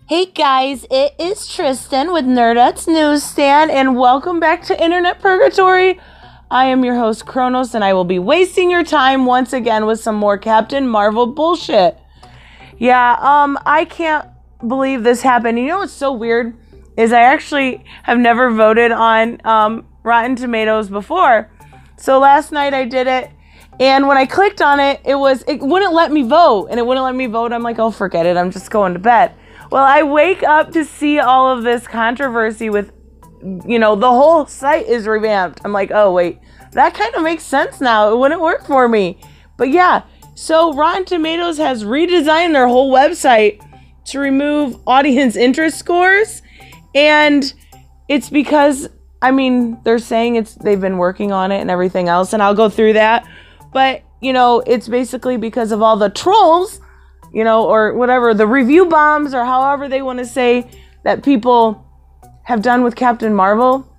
Hey guys, it is Tristan with Nerdette's Newsstand, and welcome back to Internet Purgatory. I am your host, Kronos, and I will be wasting your time once again with some more Captain Marvel bullshit. Yeah, I can't believe this happened. You know what's so weird is I actually have never voted on Rotten Tomatoes before. So last night I did it, and when I clicked on it, it wouldn't let me vote, and it wouldn't let me vote. I'm like, oh, forget it. I'm just going to bed. Well, I wake up to see all of this controversy with, the whole site is revamped. I'm like, oh, wait, that kind of makes sense now. It wouldn't work for me. But yeah, so Rotten Tomatoes has redesigned their whole website to remove audience interest scores. And it's because, they're saying they've been working on it and everything else. And I'll go through that. But, it's basically because of all the trolls, or whatever, the review bombs, or however they want to say that people have done with Captain Marvel,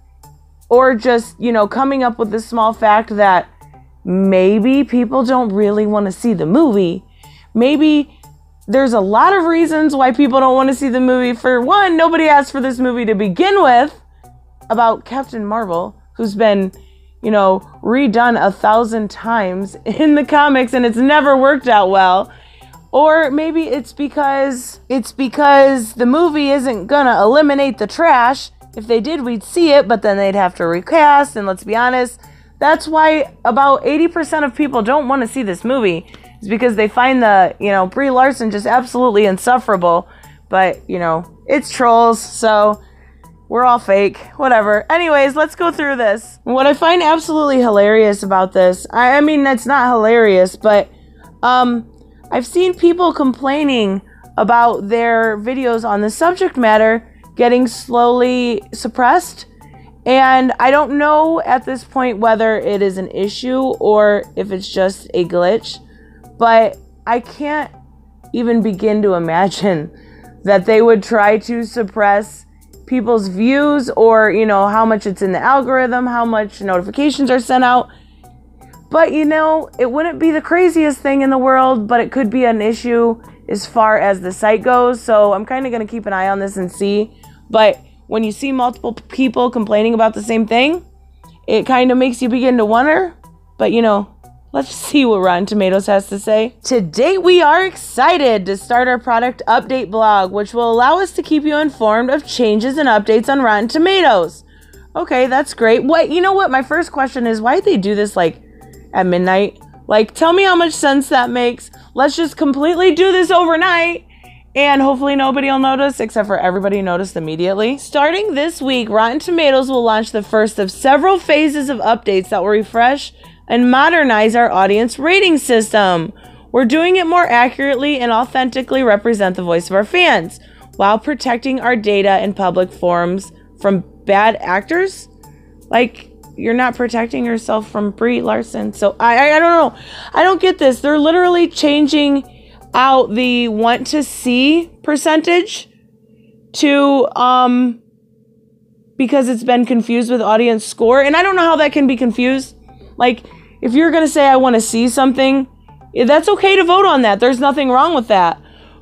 or just, coming up with the small fact that maybe people don't really want to see the movie. Maybe there's a lot of reasons why people don't want to see the movie. For one, nobody asked for this movie to begin with about Captain Marvel, who's been, redone 1,000 times in the comics, and it's never worked out well. Or maybe it's because the movie isn't gonna eliminate the trash. If they did, we'd see it, but then they'd have to recast. And let's be honest, that's why about 80% of people don't want to see this movie. Is because they find Brie Larson just absolutely insufferable. But, it's trolls, so we're all fake. Whatever. Anyways, let's go through this. What I find absolutely hilarious about this, it's not hilarious, but, I've seen people complaining about their videos on the subject matter getting slowly suppressed. And I don't know at this point whether it is an issue or if it's just a glitch. But I can't even begin to imagine that they would try to suppress people's views or, how much it's in the algorithm, how much notifications are sent out. But, it wouldn't be the craziest thing in the world, but it could be an issue as far as the site goes. So I'm kind of going to keep an eye on this and see. But when you see multiple people complaining about the same thing, it kind of makes you begin to wonder. But, let's see what Rotten Tomatoes has to say. To date, we are excited to start our product update blog, which will allow us to keep you informed of changes and updates on Rotten Tomatoes. Okay, that's great. What? My first question is, why'd they do this, at midnight? Tell me how much sense that makes. Let's just completely do this overnight, and hopefully nobody will notice, except for everybody noticed immediately. Starting this week, Rotten Tomatoes will launch the first of several phases of updates that will refresh and modernize our audience rating system. We're doing it more accurately and authentically represent the voice of our fans, while protecting our data in public forums from bad actors. You're not protecting yourself from Brie Larson. So I don't know. I don't get this. They're literally changing out the want to see percentage to because it's been confused with audience score. And I don't know how that can be confused. If you're going to say I want to see something, that's okay to vote on that. There's nothing wrong with that.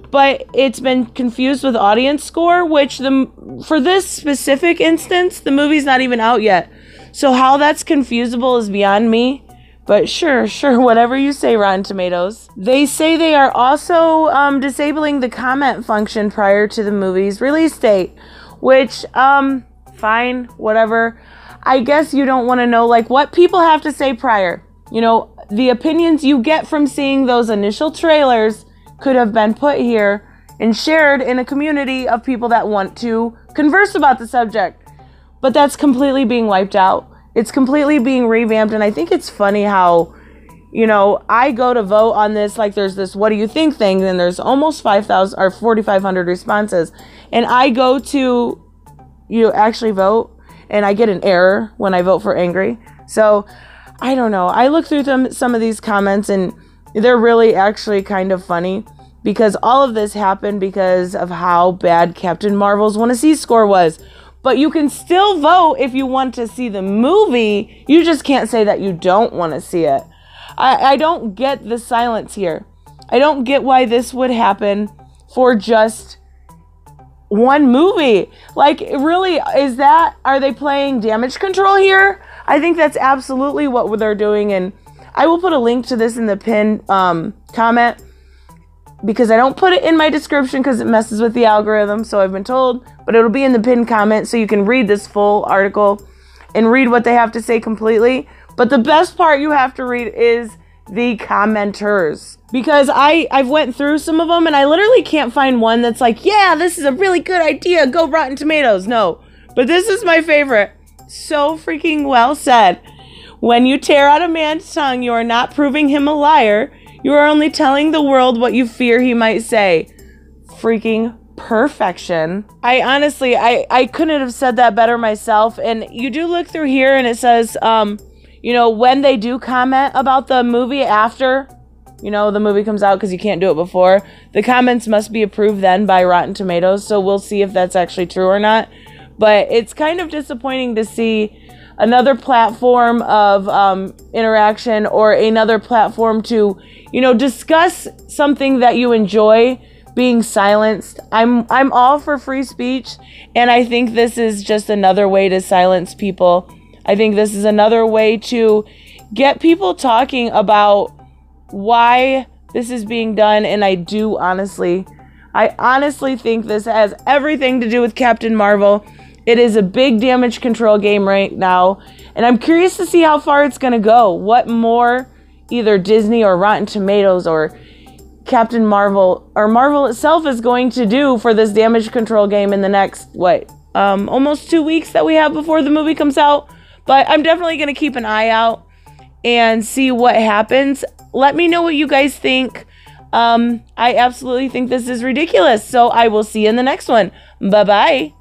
But it's been confused with audience score, which for this specific instance, the movie's not even out yet. So how that's confusable is beyond me. But sure, whatever you say, Rotten Tomatoes. They say they are also disabling the comment function prior to the movie's release date. Which, fine, whatever. I guess you don't want to know, what people have to say prior. The opinions you get from seeing those initial trailers could have been put here and shared in a community of people that want to converse about the subject. But that's completely being wiped out. It's completely being revamped. And I think it's funny how, I go to vote on this, there's this what do you think thing, and there's almost 5,000 or 4,500 responses. And I go to, actually vote, and I get an error when I vote for angry. So, I don't know. I look through some of these comments, and they're really actually kind of funny. Because all of this happened because of how bad Captain Marvel's want to see score was. But you can still vote if you want to see the movie. You just can't say that you don't want to see it. I don't get the silence here. I don't get why this would happen for just one movie. Like, really, are they playing damage control here? I think that's absolutely what they're doing, and I will put a link to this in the pinned comment, because I don't put it in my description because it messes with the algorithm, so I've been told, but it'll be in the pinned comment so you can read this full article and read what they have to say completely. But the best part you have to read is the commenters, because I've went through some of them and I literally can't find one that's like, yeah, this is a really good idea, go Rotten Tomatoes. No, but this is my favorite. So freaking well said. When you tear out a man's tongue, you are not proving him a liar. You are only telling the world what you fear he might say. Freaking perfection. I honestly, I couldn't have said that better myself. And you do look through here and it says, you know, when they do comment about the movie after, you know, the movie comes out, because you can't do it before, the comments must be approved then by Rotten Tomatoes. So we'll see if that's actually true or not. But it's kind of disappointing to see another platform of interaction, or another platform to, you know, discuss something that you enjoy being silenced. I'm all for free speech, and I think this is just another way to silence people. I think this is another way to get people talking about why this is being done, and I honestly think this has everything to do with Captain Marvel. It is a big damage control game right now, and I'm curious to see how far it's going to go. What more either Disney or Rotten Tomatoes or Captain Marvel or Marvel itself is going to do for this damage control game in the next, almost 2 weeks that we have before the movie comes out. But I'm definitely going to keep an eye out and see what happens. Let me know what you guys think. I absolutely think this is ridiculous. So I will see you in the next one. Bye-bye.